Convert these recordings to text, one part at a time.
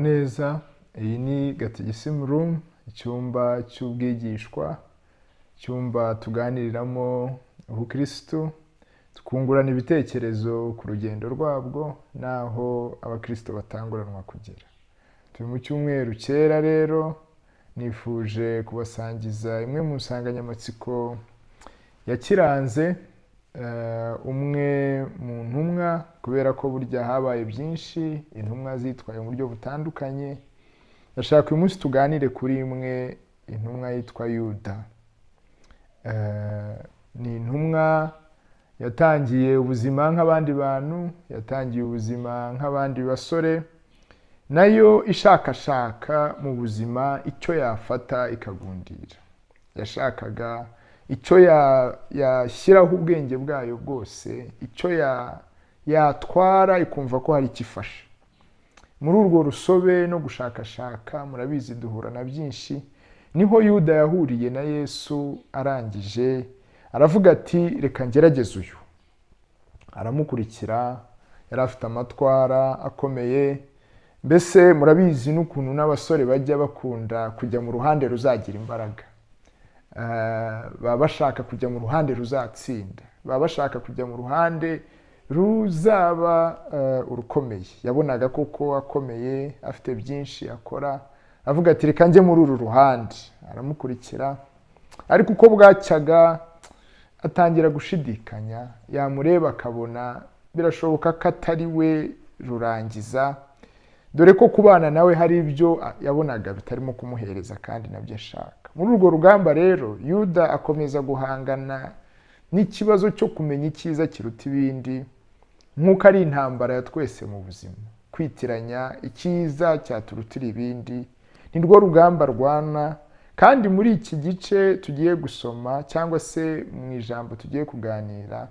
neza. Iyi ni Gatigisimu Room, icyumba cy'ubwigishwa, icyumba tuganiriramo ubukristo, tukungurana ibitekerezo ku rugendo rwabwo naho abakristo batanguranwa kugera. Turi mu cyumweru cyera rero, nifuje kubasangiza imwe mu nsanganyamatsiko yakiranze umwe mu ntumwa, kubera ko burya habaye byinshi, intumwa zitwaye mu buryo butandukanye. Ndashaka uyu munsi tuganire kuri imwe, intumwa yitwa Yuda. Ni intumwa yatangiye ubuzima nk'abandi bantu, yatangiye ubuzima nk'abandi basore, nayo ishakashaka mu buzima icyo yafata ikagundira. Yashakaga icyo yashyiraho ubwenge bwayo bwose, icyo yatwara ikumva ko hari ikifasha. Muri urwo rusobe no gushakashaka, murabizi duhura na byinshi, niho Yuda yahuriye na Yesu. Arangije aravuga ati reka ngerageze uyu. Aramukurikira, yari afite amatwara akomeye. Mbese murabizi n'ukuntu n'abasore bajya bakunda kujya mu ruhande ruzagira imbaraga. Baba bashaka kujya mu ruhande ruzatsinda, baba bashaka kujya mu ruhande ruzaba urukomeye. Yabonaga koko akomeye, afite byinshi akora, avuga ati reka njye muri uru ruhande. Aramukurikira, ariko uko bwacyaga atangira gushidikanya. Yamureba akabona birashoboka ko atari we rurangiza, dore ko kubana nawe hari ibyo yabonaga bitarimo kumuhereza kandi nabyo ashaka. Muri urwo rugamba rero Yuda akomeza guhangana n'ikibazo cyo kumenya icyiza kiruta ibindi, nk'uko ari intambara ya twese mu buzima. Kwitiranya icyiza cyaturutira ibindi ni rwo rugamba rwana. Kandi muri iki gice tugiye gusoma, cyangwa se mu ijambo tugiye kuganira,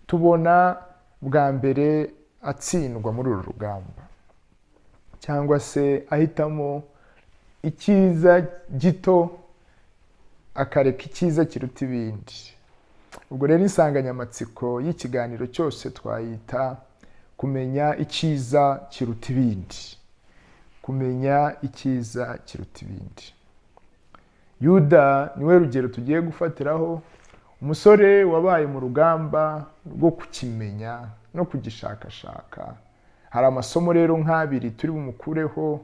tubona bwa mbere atsindwa muri uru rugamba, cyangwa se ahitamo icyiza gito akareka icyiza kiruta ibindi. Ubwo rero insanganyamatsiko y'ikiganiro cyose twayita kumenya icyiza kiruta ibindi. Kumenya icyiza kiruta ibindi. Yuda niwe rugero tugiye gufatiraho, umusore wabaye mu rugamba rwo kukimenya no kugishakashaka. Hari amasomo rero nk'abiri turi bumukureho,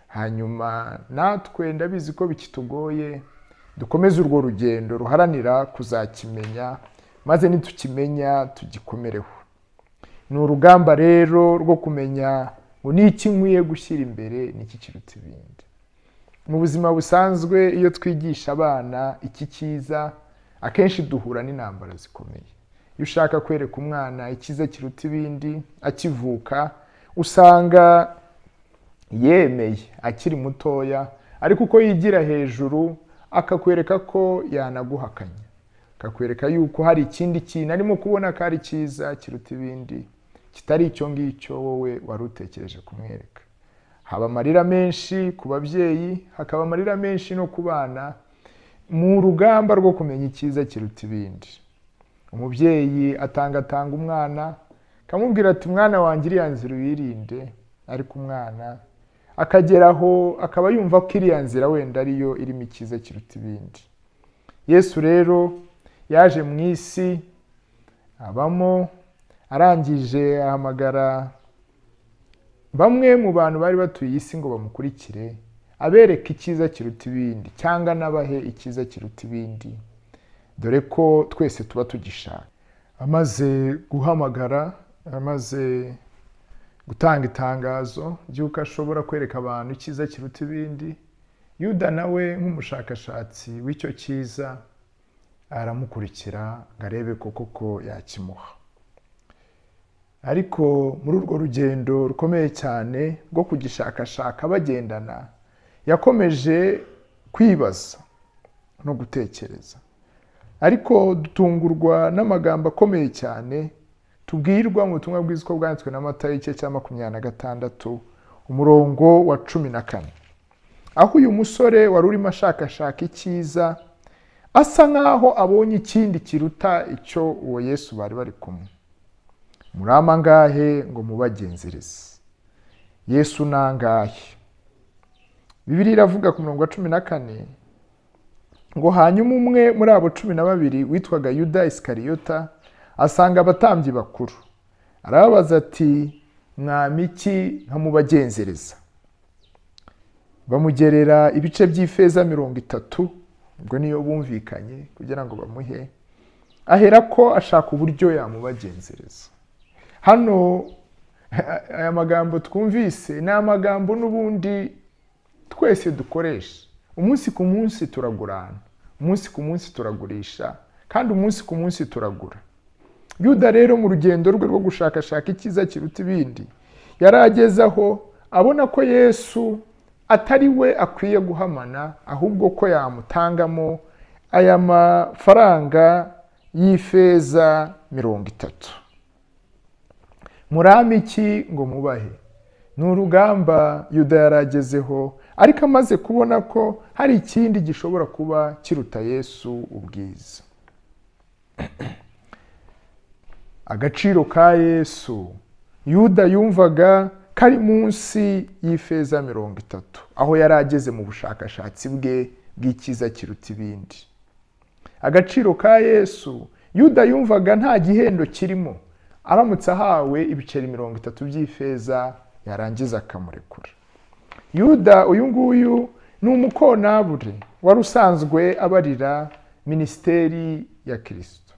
hanyuma natwe ndabizi ko bikitugoye, dukomeze urwo rugendo ruharanira kuzakimenya, maze nitukimenya tugikomereho. Ni urugamba rero rwo kumenya ngo ni iki nkwiye gushyira imbere, ni iki kiruta ibindi. Mu buzima busanzwe iyo twigisha abana iki cyiza, akenshi duhura n'intambara zikomeye. Iyo ushaka kwereka umwana icyiza kiruta ibindi akivuka, usanga yemeye akiri mutoya, ariko uko yigira hejuru akakwereka ko yanaguhakanya, akakwereka yuko hari ikindi kintu arimo kubona ko ari cyiza kiruta ibindi, kitari icyo ngicyo wowe wari utekereje kumwereka. Haba amarira menshi ku babyeyi, hakaba amarira menshi no ku bana mu rugamba rwo kumenya icyiza kiruta ibindi. Umubyeyi atangatanga umwana, akamubwira ati mwana wanjye iriya nzira uyirinde, ariko umwana akageraho akaba yumva ko iriya nzira wenda ariyo irimo icyiza kiruta ibindi. Yesu rero yaje mu isi, abamo, arangije ahamagara bamwe mu bantu bari batuye isi ngo bamukurikire, abereka icyiza kiruta ibindi, cyangwa nabahe icyiza kiruta ibindi, dore ko twese tuba tugishaka. Amaze guhamagara, amaze gutanga itangazo ry'uko ashobora kwereka abantu icyiza kiruta ibindi, Yuda nawe nk'umushakashatsi w'icyo cyiza aramukurikira ngo arebe koko yakimuha. Ariko muri urwo rugendo rukomeye cyane rwo kugishakashaka bagendana, yakomeje kwibaza no gutekereza. Ariko dutungurwa n'amagambo akomeye cyane tubwirwa mu butumwa bwiza uko bwanditswe na Matayo igice cya 26 umurongo wa 14, aho uyu musore wari urimo ashakashaka icyiza asa nk'aho abonye ikindi kiruta icyo uwo Yesu bari bari kumwe. Murama ngahe ngo mubagenzereze. Yesu nangahe? Bibiliya iravuga ku murongo wa 14 ngo hanyuma umwe muri abo 12 witwaga Yuda Iskariyota asanga abatambyi bakuru, arababaza ati mwami iki nkamubagenzereza? Bamugerera ibice by'ifeza 30, ubwo niyo bumvikanye kugira ngo bamuhe. Ahera ko ashaka uburyo yamubagenzereza. Hano aya magambo twumvise ni amagambo n'ubundi twese dukoresha. Umunsi ku munsi turagurana, umunsi ku munsi turagurisha, kandi umunsi ku munsi turagura. Yuda rero mu rugendo rwe rwo gushakashaka icyiza kiruta ibindi, yarageze aho abona ko Yesu atari we akwiye guhamana, ahubwo ko yamutangamo aya mafaranga y'ifeza 30. Murame iki ngo mubahe? Ni urugamba Yuda yaragezeho, ariko amaze kubona ko hari ikindi gishobora kuba kiruta Yesu ubwiza. Agaciro ka Yesu Yuda yumvaga kari munsi y'ifeza 30, aho yarageze mu bushakashatsi bwe bw'icyiza kiruta ibindi. Agaciro ka Yesu Yuda yumvaga nta gihendo kirimo, aramutse ahawe ibiceri 30 by'ifeza yarangiza akamurekura. Yuda uyu nguyu ni umukonabure wari usanzwe abarira ministeri ya Kristo.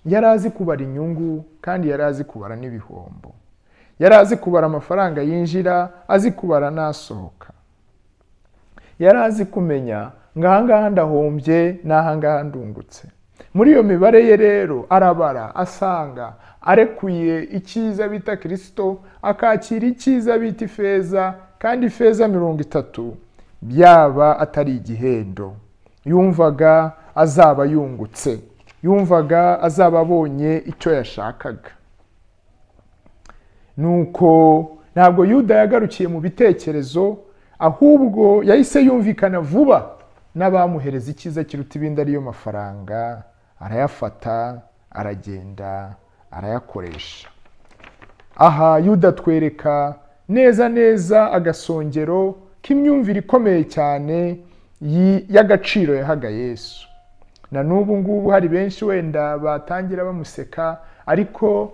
Yari azi kubara inyungu kandi yari azi kubara n'ibihombo. Yari azi kubara amafaranga yinjira, azi kubara nasohoka. Yari azi kumenya ngahangaha ndahombye nahangaha ndungutse. Muri iyo mibare ye rero arabara asanga arekuye icyiza bita Kristo, akakira icyiza bita ifeza, kandi ifeza 30 byaba atari igihendo. Yumvaga azaba yungutse, yumvaga azaba abonye icyo yashakaga. Nuko ntabwo Yuda yagarukiye mu bitekerezo, ahubwo yahise yumvikana vuba n'abamuhereza icyiza kiruta ibindi ariyo mafaranga, arayafata, aragenda, arayakoresha. Aha Yuda twereka neza neza agasongero k'imyumvire ikomeye cyane y'agaciro yahaga Yesu. Na n'ubu ngubu hari benshi wenda batangira bamuseka, ariko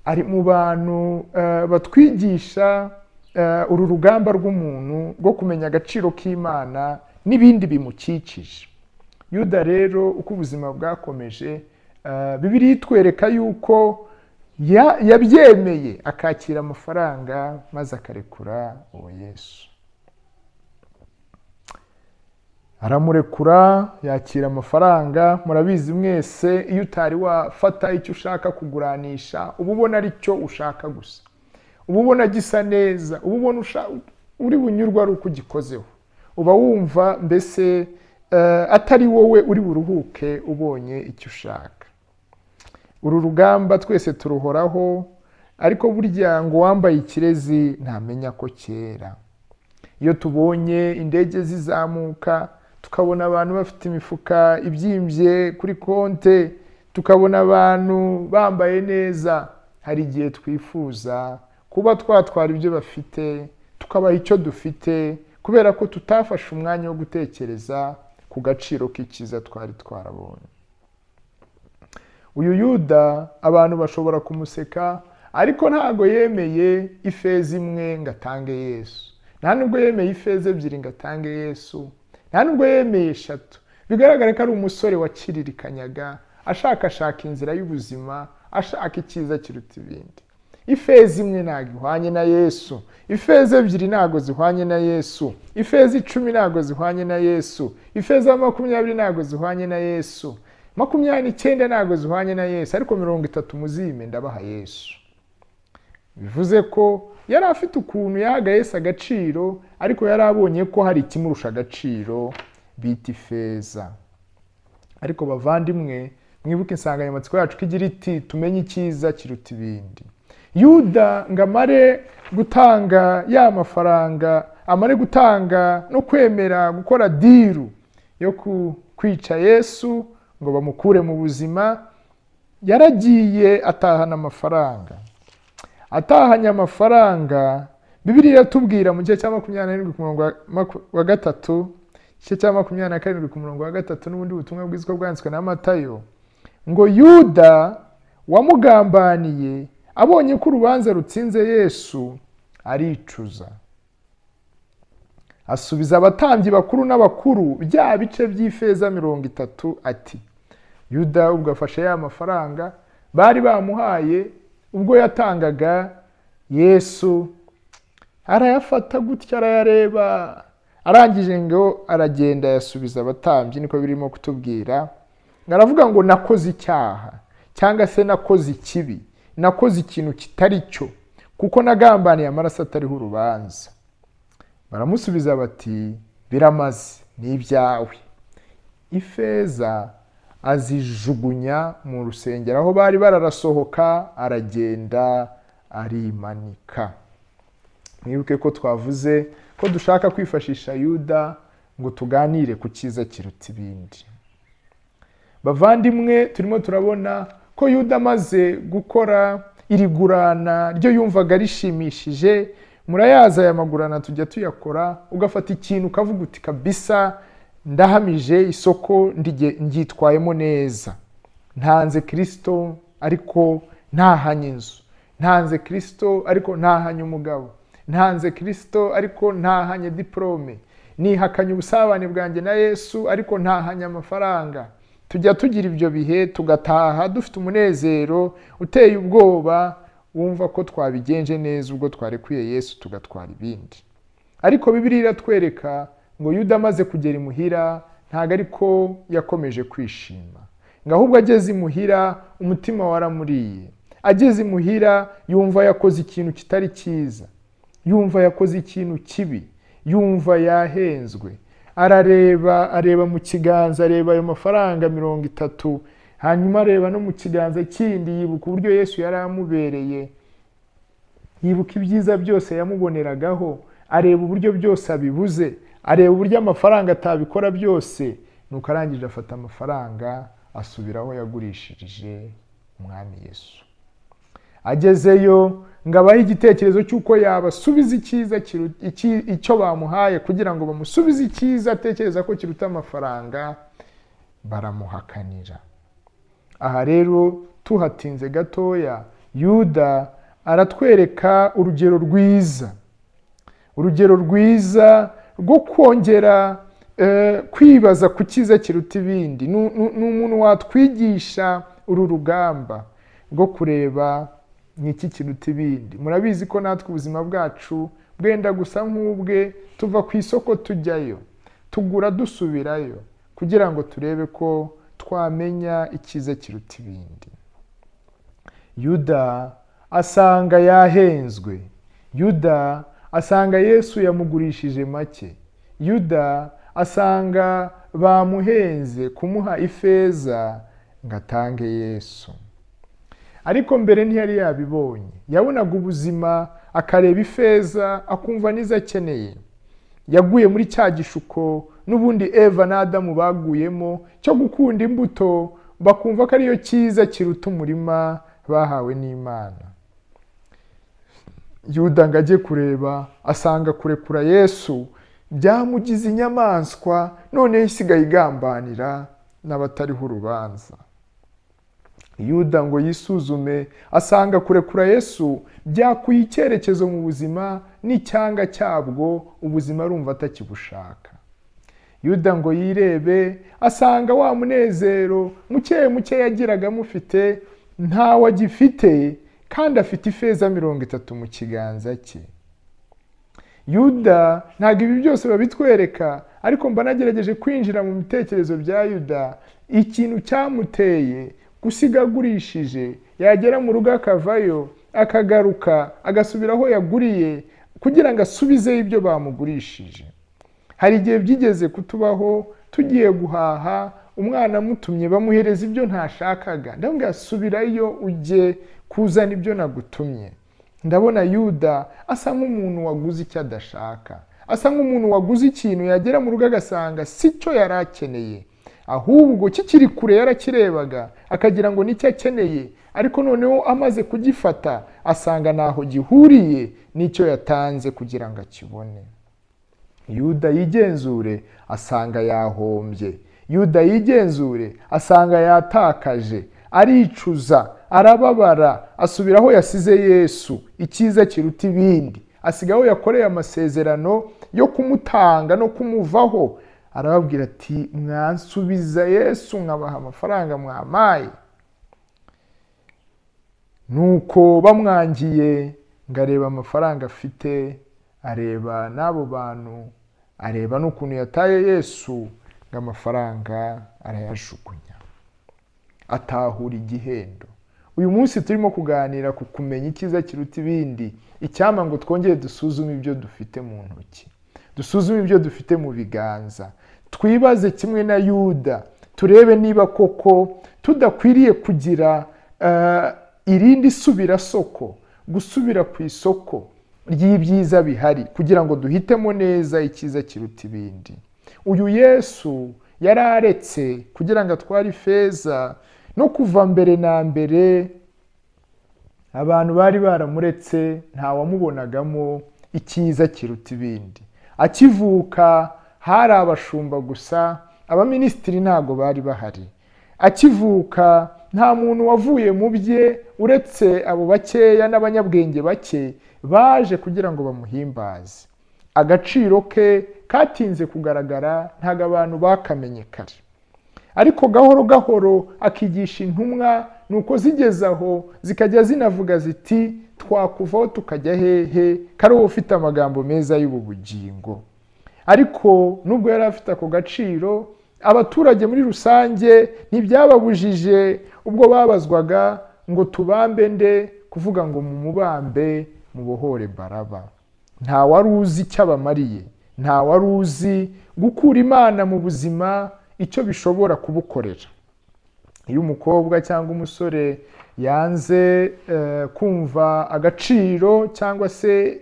ari mu bantu batwigisha uru rugamba rw'umuntu rwo kumenya agaciro k'Imana n'ibindi bimukikije. Yuda rero uko ubuzima bwakomeje, Bibiliya itwereka yuko yabyemeye akakira amafaranga maze akarekura uwo Yesu. Aramurekura, yakira amafaranga. Murabizi mwese, iyo utari wafata icyo ushaka kuguranisha, uba ubona ari cyo ushaka gusa, uba ubona gisa neza, uba ubona uri bunyurwa ari uko ugikozeho, uba wumva mbese atari wowe uri buruhuke ubonye icyo ushaka. Uru rugamba twese turuhoraho, ariko burya ngo wambaye ikirezi ntamenya ko kera. Iyo tubonye indege zizamuka, tukabona abantu bafite imifuka ibyimbye kuri konte, tukabona abantu bambaye neza, hari igihe twifuza kuba twatwara ibyo bafite, tukabaha icyo dufite, kubera ko tutafashe umwanya wo gutekereza ku gaciro k'icyiza twari twarabonye. Uyu Yuda abantu bashobora kumuseka, ariko ntago yemeye ifeza imwe ngo atange Yesu, nta nubwo yemeye ifeza 2 ngo atange Yesu, nta nubwo yemeye 3. Bigaragara ko ari umusore wakiririkanyaga, ashakashaka inzira y'ubuzima, ashaka icyiza kiruta ibindi. Ifeza imwe ntago ihwanye na Yesu, ifeza 2 ntago zihwanye na Yesu, ifeza 10 ntago zihwanye na Yesu, ifeza 20 ntago zihwanye na Yesu, 29 ntago zihwanye na Yesu, ariko 30 muzime ndabaha Yesu. Bivuze ko yari afite ukuntu yahaga Yesu agaciro, ariko yari abonye ko hari ikimurusha agaciro bita ifeza. Ariko bavandimwe, mwibuke insanganyamatsiko yacu ko igira iti tumenye icyiza kiruta ibindi. Yuda ngo amare gutanga ya mafaranga, amare gutanga no kwemera gukora diru yo kwica Yesu ngo bamukure mu buzima, yaragiye atahana amafaranga. Atahanye amafaranga, Bibiliya iratubwira mu gice cya 27 ku murongo wa 3, igice cya 27 ku murongo wa 3 n'ubundi butumwa bwizwe bwanditswe na Matayo, ngo Yuda wamugambaniye abonye ko urubanza rutsinze Yesu aricuza, asubiza abatambyi bakuru n'abakuru bya bice by'ifeza 30 ati, Yuda ubwo afashe ya mafaranga bari bamuhaye ubwo yatangaga Yesu, arayafata gutya arayareba, arangije ngo aragenda yasubiza abatambyi, niko birimo kutubwira. Ngaravuga ngo nakoze icyaha cyangwa se nakoze ikibi, nakoze ikintu kitari cyo, kuko nagambaniye amaraso atariho urubanza. Baramusubiza bati, biramaze, ni ibyawe. Ifeza azijugunya mu rusengero aho bari bararasohoka, aragenda arimanika. Mwibuke ko twavuze ko dushaka kwifashisha Yuda ngo tuganire ku cyiza kiruta ibindi. Bavandimwe, turimo turabona ko Yuda amaze gukora iri gurana ryo yumvaga rishimishije. Murayaza aya magurana tujya tuyakora, ugafata ikintu ukavuga uti kabisa ndahamije isoko ndyitwayemo neza, ntanze Kristo ariko ntahanye inzu, ntanze Kristo ariko ntahanye umugabo, ntanze Kristo ariko ntahanye diplome, nihakanye ubusabane bwanjye na Yesu ariko ntahanye amafaranga. Tujya tugira ibyo bihe tugataha dufite umunezero uteye ubwoba, wumva ko twabigenje neza ubwo twarekuye Yesu tugatwara ibindi. Ariko Bibiliya iratwereka ngo Yuda amaze kugera imuhira ntago ariko yakomeje kwishima, ngo ahubwo ageze imuhira umutima waramuriye. Ageze imuhira yumva yakoze ikintu kitari cyiza, yumva yakoze ikintu kibi, yumva yahenzwe. Areba mu kiganza, areba ayo mafaranga 30, hanyuma areba no mu kiganza kindi, yibuka uburyo Yesu yari amubereye, yibuka ibyiza byose yamuboneragaho, areba uburyo byose abibuze, areba uburyo amafaranga atabikora byose. Nuko arangije afata amafaranga asubira aho yagurishirije umwami Yesu. Agezeyo ngo abahe igitekerezo cy'uko yabasubiza icyiza icyo bamuhaye, kugira ngo bamusubize icyiza atekereza ko kiruta amafaranga, baramuhakanira. Aha rero tuhatinze gatoya, Yuda aratwereka urugero rwiza rwo kongera kwibaza ku cyiza kiruta ibindi. Ni umuntu watwigisha uru rugamba rwo kureba n'iki kiruta ibindi. Murabizi ko natwe ubuzima bwacu bwenda gusa nk'ubwe, tuva ku isoko tujyayo, tugura dusubirayo, kugira ngo turebe ko twamenya icyiza kiruta ibindi. Yuda asanga yahenzwe, Yuda asanga Yesu yamugurishije make, Yuda asanga bamuhenze kumuha ifeza ngo atange Yesu. Ariko mbere ntiyari yabibonye, yabonaga ubuzima akareba ifeza akumva nizo akeneye. Yaguye muri cya gishuko n'ubundi Eva na Adamu baguyemo cyo gukunda imbuto, bakumva ko ariyo cyiza kiruta umurima bahawe n'Imana. Yuda ngo ajye kureba, asanga kurekura Yesu byamugize inyamaswa, none isigaye igambanira n'abatariho urubanza. Yuda ngo yisuzume, asanga kurekura Yesu byakuye icyerekezo mu buzima n'icyanga cyabwo, ubuzima arumva atakibushaka. Yuda ngo yirebe, asanga wa munezero muke yagiraga amufite ntawe agifite, kandi afite ifeza 30 mu kiganza cye. Yuda ntabwo ibi byose babitwereka, ariko mba nagerageje kwinjira mu bitekerezo bya Yuda. Ikintu cyamuteye gusiga agurishije, yagera mu rugo akavayo, akagaruka agasubira aho yaguriye kugira ngo asubizeyo ibyo bamugurishije. Hari igihe byigeze kutubaho, tugiye guhaha, umwana amutumye bamuhereza ibyo ntashakaga, ndabona asubirayo ujye kuzana ibyo nagutumye. Ndabona Yuda asa nk'umuntu waguze icyo adashaka, asa nk'umuntu waguze ikintu yagera mu rugo agasanga si cyo yari akeneye, ahubwo kikiri kure yarakirebaga akagira ngo nicyo akeneye, ariko noneho amaze kugifata asanga ntaho gihuriye n'icyo yatanze kugira ngo akibone. Yuda yigenzure asanga yahombye, Yuda yigenzure asanga yatakaje, aricuza, arababara, asubira aho yasize Yesu, icyiza kiruta ibindi, asiga aho yakoreye amasezerano yo kumutanga no kumuvaho. Arababwira ati mwansubiza Yesu nkabaha amafaranga mwamaye. Nuko bamwangiye ngareba amafaranga afite, areba n'abo bantu, areba n'ukuntu yataye Yesu, ngo amafaranga arayajugunya, atahura igihendo. Uyu munsi turimo kuganira ku kumenya icyiza kiruta ibindi, icyama ngo twongere dusuzume ibyo dufite mu ntoki, dusuzume ibyo dufite mu biganza, twibaze kimwe na Yuda, turebe niba koko tudakwiriye kugira irindi subirasoko, gusubira ku isoko ry'ibyiza bihari kugira ngo duhitemo neza icyiza kiruta ibindi. Uyu Yesu yararetse kugira ngo atware ifeza, no kuva mbere na mbere abantu bari baramuretse, nta wamubonagamo icyiza kiruta ibindi. Akivuka hari abashumba gusa, abaminisitiri ntago bari bahari. Akivuka nta muntu wavuye mu bye uretse abo bakeya n'abanyabwenge bake baje kugira ngo bamuhimbaze. Agaciro ke katinze kugaragara, ntago abantu bakamenye kare, ariko gahoro gahoro akigisha intumwa, nuko zigeze aho zikajya zinavuga ziti twakuvaho tukajya hehe, kari wowe ufite amagambo meza y'ubu bugingo. Ariko nubwo yari afite ako gaciro, abaturage muri rusange ntibyababujije ubwo babazwaga ngo tubambe nde, kuvuga ngo mumubambe mubohore Baraba. Nta wari uzi icyo abamariye, nta wari uzi gukura Imana mu buzima icyo bishobora kubukorera. Iyo umukobwa cyangwa umusore yanze kumva agaciro cyangwa se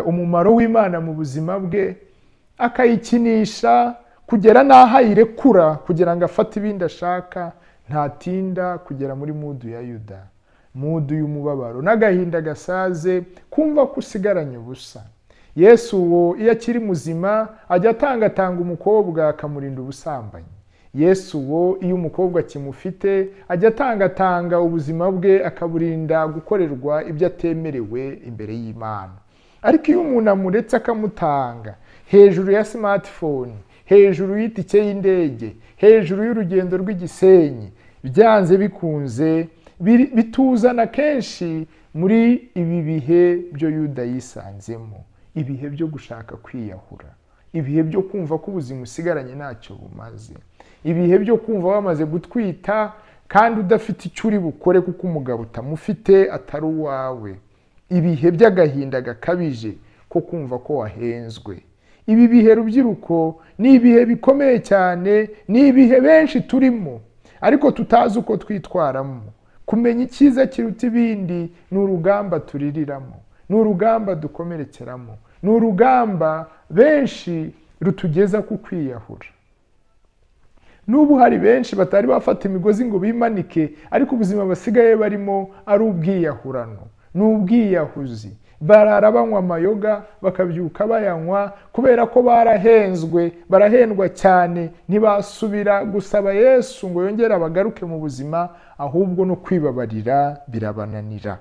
umumaro w'Imana mu buzima bwe, akayikinisha kugera n'aho ayirekura kugira ngo afate ibindi ashaka, ntatinda kugera muri mudu ya Yuda, mudu y'umubabaro n'agahinda gasaze, kumva ko usigaranye ubusa. Yesu uwo iyo akiri muzima ajya atangatanga umukobwa akamurinda ubusambanyi. Yesu uwo iyo umukobwa kimufite ajya atangatanga ubuzima bwe akaburinda gukorerwa ibyo atemerewe imbere y'Imana. Ariko iyo umuntu amuretse akamutanga hejuru ya smartphone, hejuru y'itike y'indege, hejuru y'urugendo rw'igisenyi, byanze bikunze bituzana kenshi muri ibi bihe byo Yuda yisanzemo, ibihe byo gushaka kwiyahura, ibihe byo kumva ko ubuzima usigaranye ntacyo bumaze, ibihe byo kumva wamaze gutwita kandi udafite icyo uri bukore kuko umugabo utamufite atari uwawe, ibihe by'agahinda gakabije ko kumva ko wahenzwe. Ibi bihe rubyiruko ni ibihe bikomeye cyane, ni ibihe benshi turimo ariko tutazi uko twitwaramo. Kumenya icyiza kiruta ibindi ni urugamba tuririramo, ni urugamba dukomerekeramo, ni urugamba benshi rutugeza ku kwiyahura. N'ubu hari benshi batari bafata imigozi ngo bimanike, ariko ubuzima basigaye barimo ari ubwiyahurano, ni ubwiyahuzi. Barara banywa amayoga bakabyuka bayanywa kubera ko barahenzwe, barahendwa cyane, ntibasubira gusaba Yesu ngo yongere abagaruke mu buzima, ahubwo no kwibabarira birabananira.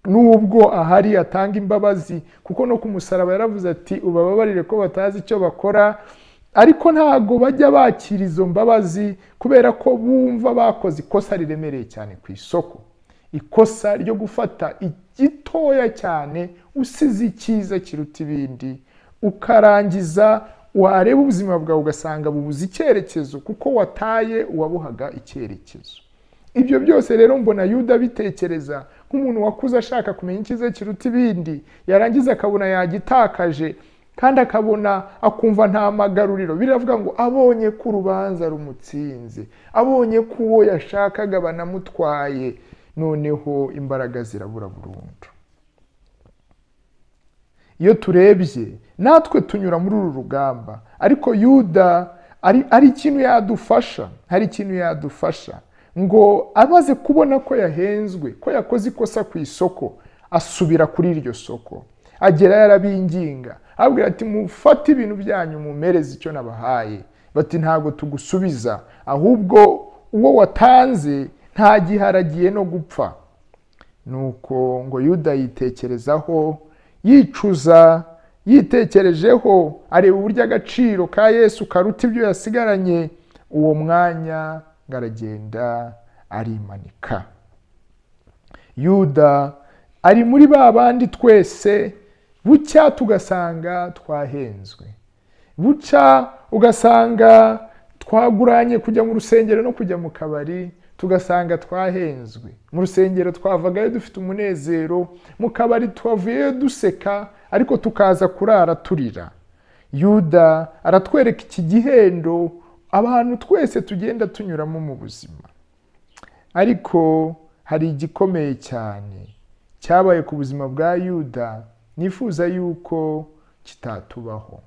Nubwo ahari atanga imbabazi, kuko no ku musaraba yaravuze ati ubababarire ko batazi icyo bakora, ariko ntago bajya bakira izo mbabazi kubera ko bumva bakoze ikosa riremereye cyane ku isoko, ikosa ryo gufata igitoya cyane usize icyiza kiruta ibindi, ukarangiza wareba ubuzima bwawe ugasanga bubuze icyerekezo kuko wataye uwabuhaga icyerekezo. Ibyo byose rero mbona Yuda bitekereza nk'umuntu wakuze ashaka kumenya icyiza kiruta ibindi, yarangiza akabona yagitakaje kandi akabona akumva nta magaruriro. Biravuga ngo abonye ko urubanza rumutsinze, abonye ko uwo yashakaga banamutwaye, noneho imbaraga zirabura burundu. Iyo turebye natwe tunyura muri uru rugamba, ariko Yuda ari ikintu yadufasha, hari ikintu yadufasha ngo amaze kubona ko yahenzwe, ko yakoze ikosa ku isoko, asubira kuri iryo soko, agera yarabinginga abwira ati mufate ibintu byanyu mumereze icyo nabahaye. Bati ntabwo tugusubiza, ahubwo uwo watanze nta giharagiye no gupfa. Nuko ngo Yuda yitekerezaho, yicuza, yitekerejeho, areba uburyo agaciro ka Yesu karuta ibyo yasigaranye. Uwo mwanya aragenda arimanika. Yuda ari muri ba bandi twese bucya tugasanga twahenzwe, bucya ugasanga twaguranye kujya mu rusengero no kujya mu kabari, tugasanga twahenzwe. Mu rusengero twavagayo dufite umunezero, mu kabari twavuyeyo duseka, ariko tukaza kurara turira. Yuda aratwereka iki gihendo abantu twese tugenda tunyuramo mu buzima. Ariko hari igikomeye cyane cyabaye ku buzima bwa Yuda nifuza yuko kitatubaho.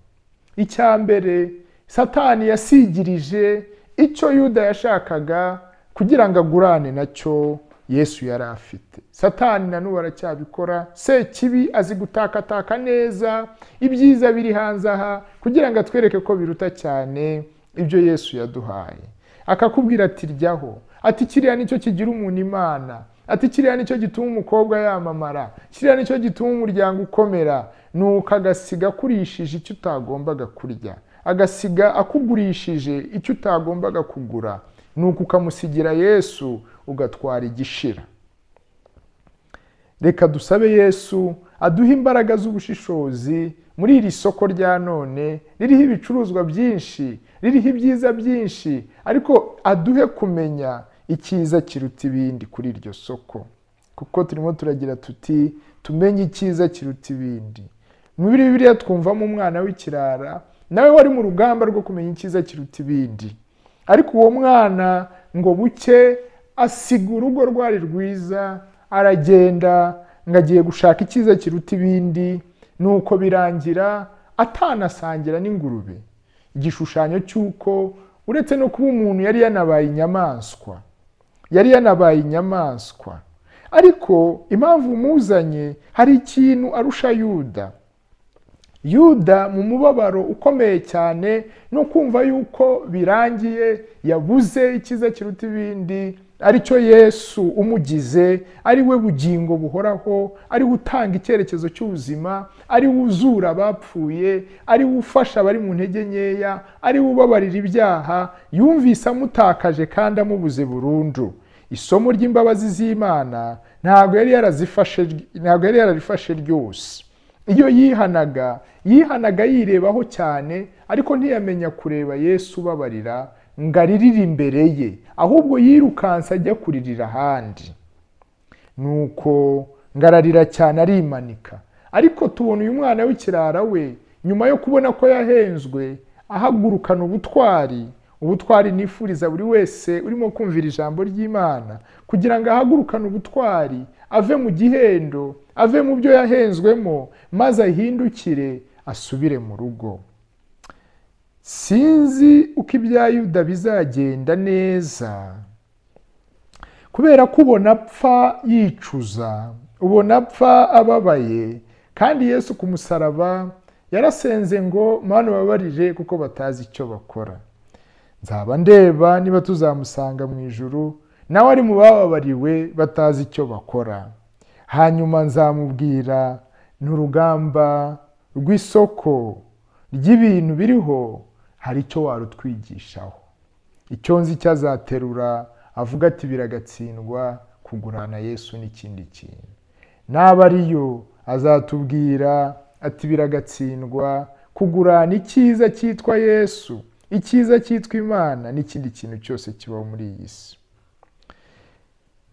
Icya mbere, Satani yasigirije icyo Yuda yashakaga kugira ngo agurane nacyo Yesu yari afite. Satani na n'ubu aracyabikora. Sekibi azi gutakataka neza ibyiza biri hanze aha kugira ngo atwereke ko biruta cyane ibyo Yesu yaduhaye. Akakubwira ati ryaho, ati kiriya nicyo kigira umuntu Imana, ati kiriya nicyo gituma umukobwa yamamara, kiriya nicyo gituma umuryango ukomera. Nuko agasiga akurishije icyo utagombaga kurya, agasiga akugurishije icyo utagombaga kugura. Nuko ukamusigira Yesu ugatwara igishira. Reka dusabe Yesu aduha imbaraga z'ubushishozi muri iri soko rya none ririho ibicuruzwa byinshi, ririho ibyiza byinshi, ariko aduhe kumenya icyiza kiruta ibindi kuri iryo soko. Kuko turimo turagira tuti tumenye icyiza kiruta ibindi. Mu Bibiliya twumvamo umwana w'ikirara nawe wari mu rugamba rwo kumenya icyiza kiruta ibindi. Ariko uwo mwana ngo buke asiga urugo rwari rwiza, aragenda ngo agiye gushaka icyiza kiruta ibindi. Nuko birangira atanasangira n'ingurube, igishushanyo cy'uko uretse no kuba umuntu yari yanabaye inyamaswa, ariko impamvu umuzanye hari ikintu arusha Yuda. Yuda mu mubabaro ukomeye cyane no kumva yuko birangiye, yabuze icyiza kiruta ibindi, aricyo Yesu umugize, ari we bugingo buhoraho, ari we utanga icyerekezo cy'ubuzima, ari we uzura abapfuye, ari we ufasha abari mu ntege nkeya, ari we ubabarira ibyaha. Yumvise amutakaje kandi amubuze burundu. Isomo ry'imbabazi z'Imana ntabwo yari yararifashe ryose. Iyo yihanaga yirebaho cyane, ariko ntiyamenya kureba Yesu ubabarira ngo aririre imbere ye, ahubwo yirukansa ajya kuririra ahandi. Nuko ngararira cyane arimanika. Ariko tubona uyu mwana w'ikirara we, nyuma yo kubona ko yahenzwe, ahagurukana ubutwari nifuriza buri wese urimo kumvira ijambo ry'Imana, kugira ngo ahagurukane ubutwari, ave mu gihendo, ave mu byo yahenzwemo, maze ahindukire asubire mu rugo. Sinzi uko ibya Yuda bizagenda neza, kubera ko ubona apfa yicuza, ubona apfa ababaye, kandi Yesu ku musaraba yarasenze ngo Mana ubabarire kuko batazi icyo bakora. Nzaba ndeba niba tuzamusanga mu ijuru nawe ari mu bababariwe batazi icyo bakora. Hanyuma nzamubwira n'urugamba rw'isoko ry'ibintu biriho hari icyo warutwigishaho. Icyo nzi cyazaterura avuga ati biragatsindwa kugurana Yesu n'ikindi kintu. Naba ariyo azatubwira ati biragatsindwa kugurana icyiza cyitwa Yesu, icyiza cyitwa Imana n'ikindi kintu cyose kibaho muri iyi si.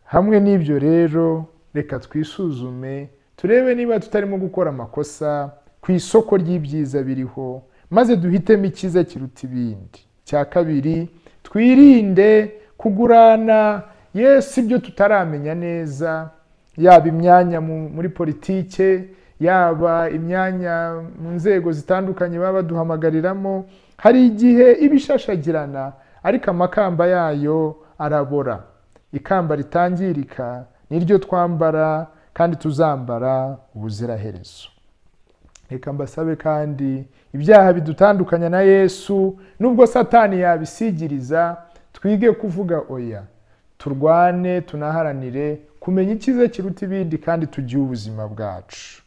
Hamwe n'ibyo rero reka twisuzume turebe niba tutarimo gukora amakosa ku isoko ry'ibyiza biriho, maze duhitemo icyiza kiruta ibindi. Cya kabiri, twirinde kugurana Yesu ibyo tutaramenya neza, yaba imyanya muri politike, yaba imyanya mu nzego zitandukanye baba baduhamagariramo. hari igihe iba ishashagirana ariko amakamba yayo arabora. Ikamba ritangirika niryo twambara kandi tuzambara ubuziraherezo. Reka mbasabe kandi ibyaha bidutandukanya na Yesu nubwo Satani yabisigiriza, twige kuvuga oya, turwane tunaharanire kumenya icyiza kiruta ibindi kandi tugiye ubuzima bwacu.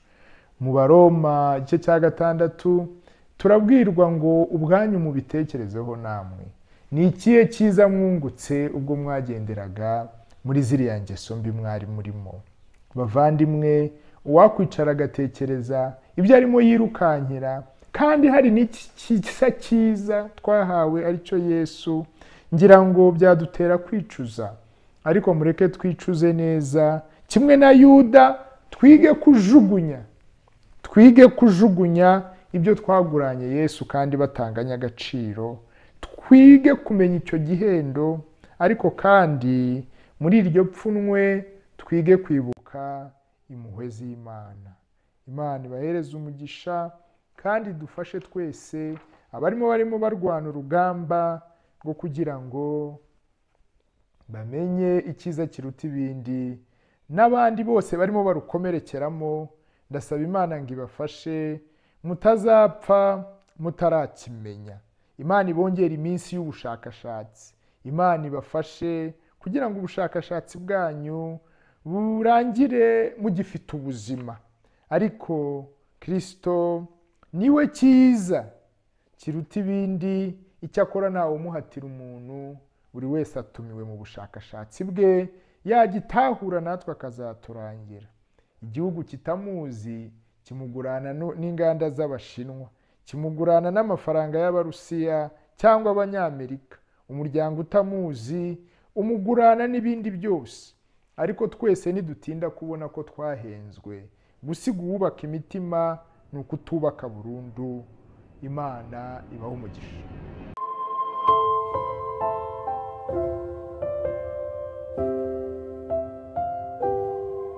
Mu Baroma igice cya 6 turabwirwa ngo ubwanyu mubitekerezeho namwe, ni ikihe cyiza mwungutse ubwo mwagenderaga muri ziriya ngeso mbi mwari murimo. Bavandimwe, uwakwicara agatekereza ibyo arimo yirukankira kandi hari n'ikisa cyiza twahawe aricyo Yesu, ngira ngo byadutera kwicuza. Ariko mureke twicuze neza, kimwe na Yuda twige kujugunya ibyo twaguranye Yesu kandi batanganya agaciro. Twige kumenya icyo gihendo, ariko kandi muri iryo pfunwe twige kwibuka impuhwe z'Imana. Imana ibahereze umugisha kandi dufashe twese barimo barwana urugamba rwo kugira ngo bamenye icyiza kiruta ibindi, n'abandi bose barimo barukomerekeramo. Ndasaba Imana ngo ibafashe mutazapfa mutarakimenya. Imana ibongera iminsi y'ubushakashatsi. Imana ibafashe kugira ngo ubushakashatsi bwanyu burangire mugifite ubuzima. Ariko Kristo niwe cyiza kiruta ibindi, icyakora ntawe umuhatira umuntu, buri wese atumiwe mu bushakashatsi bwe, yagitahura natwe akazaturangira. Igihugu kitamuzi kimugurana n'inganda z'Abashinwa, kimugurana n'amafaranga y'Abarusiya cyangwa Abanyamerika. Umuryango utamuzi umugurana n'ibindi byose. Ariko twese nidutinda kubona ko twahenzwe, gusiga uwubaka imitima ni ukutubaka burundu. Imana ibahe umugisha.